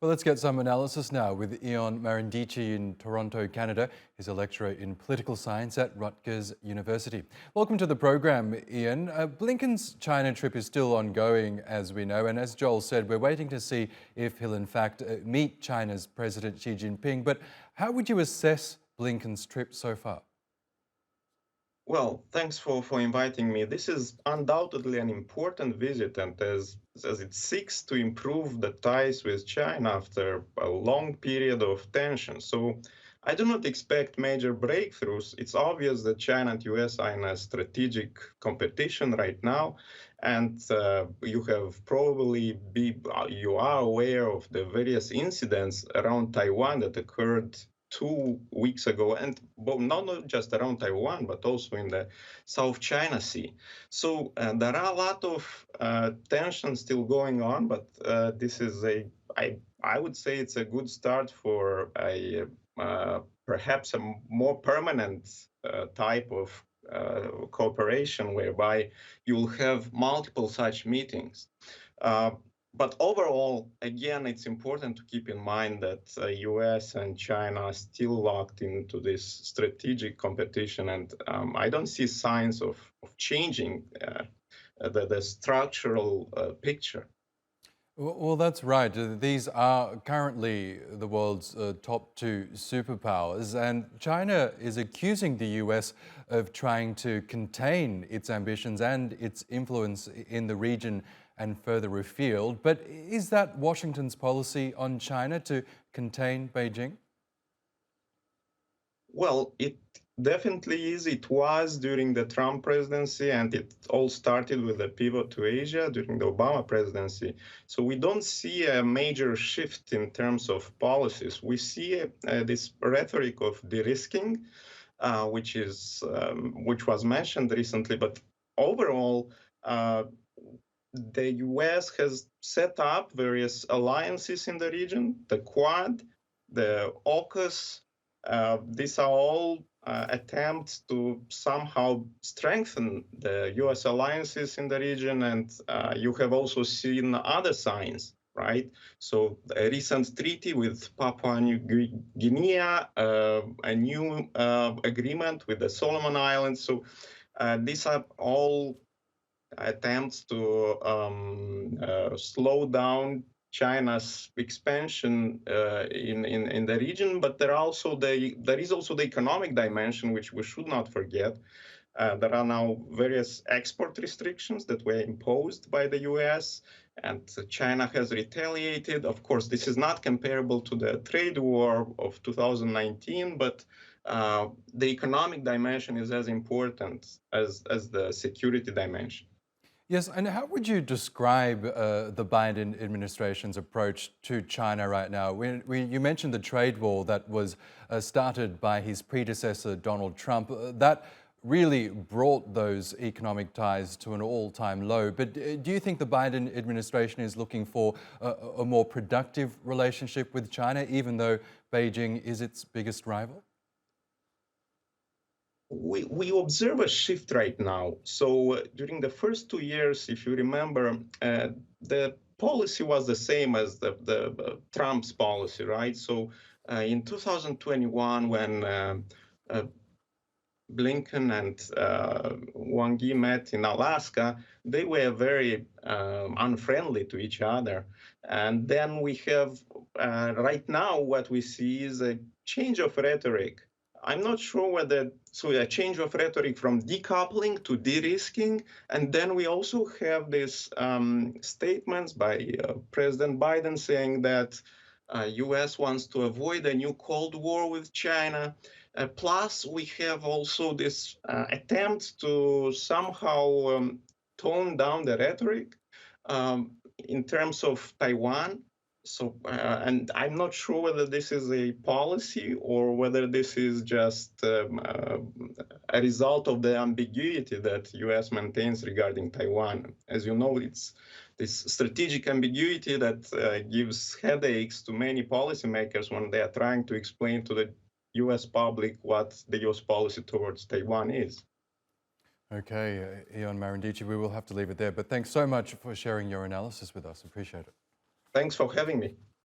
Well, let's get some analysis now with Ion Marandici in Toronto, Canada. He's a lecturer in political science at Rutgers University. Welcome to the program, Ion. Blinken's China trip is still ongoing, as we know, and as Joel said, we're waiting to see if he'll in fact meet China's President Xi Jinping. But how would you assess Blinken's trip so far? Well, thanks for inviting me. This is undoubtedly an important visit, and as it seeks to improve the ties with China after a long period of tension. So I do not expect major breakthroughs. It's obvious that China and US are in a strategic competition right now, and you are aware of the various incidents around Taiwan that occurred 2 weeks ago, and not just around Taiwan, but also in the South China Sea. So there are a lot of tension still going on, but this is I would say it's a good start for perhaps a more permanent type of cooperation, whereby you will have multiple such meetings. Uh, but overall, again, it's important to keep in mind that US and China are still locked into this strategic competition, and I don't see signs of changing the structural picture. Well, that's right. These are currently the world's top two superpowers, and China is accusing the US of trying to contain its ambitions and its influence in the region and further afield. But is that Washington's policy on China to contain Beijing? Well, it definitely is. It was during the Trump presidency, and it all started with a pivot to Asia during the Obama presidency. So we don't see a major shift in terms of policies. We see this rhetoric of de-risking, which was mentioned recently. But overall, the U.S. has set up various alliances in the region, the Quad, the AUKUS. These are all attempts to somehow strengthen the U.S. alliances in the region, and you have also seen other signs, right? So a recent treaty with Papua New Guinea, a new agreement with the Solomon Islands. So these are all attempts to slow down China's expansion in the region, but there is also the economic dimension, which we should not forget. There are now various export restrictions that were imposed by the US, and China has retaliated. Of course, this is not comparable to the trade war of 2019, but the economic dimension is as important as the security dimension. Yes, and how would you describe the Biden administration's approach to China right now? You mentioned the trade war that was started by his predecessor, Donald Trump. That really brought those economic ties to an all-time low. But do you think the Biden administration is looking for a more productive relationship with China, even though Beijing is its biggest rival? We observe a shift right now. So during the first 2 years, if you remember, the policy was the same as the Trump's policy, right? So in 2021, when Blinken and Wang Yi met in Alaska, they were very unfriendly to each other. And then we have right now what we see is a change of rhetoric. I'm not sure a change of rhetoric from decoupling to de-risking. And then we also have these statements by President Biden saying that US wants to avoid a new Cold War with China. Plus, we have also this attempt to somehow tone down the rhetoric in terms of Taiwan. So, and I'm not sure whether this is a policy or whether this is just a result of the ambiguity that US maintains regarding Taiwan. As you know, it's this strategic ambiguity that gives headaches to many policymakers when they are trying to explain to the US public what the US policy towards Taiwan is. Okay, Ion Marandici, we will have to leave it there. But thanks so much for sharing your analysis with us. Appreciate it. Thanks for having me.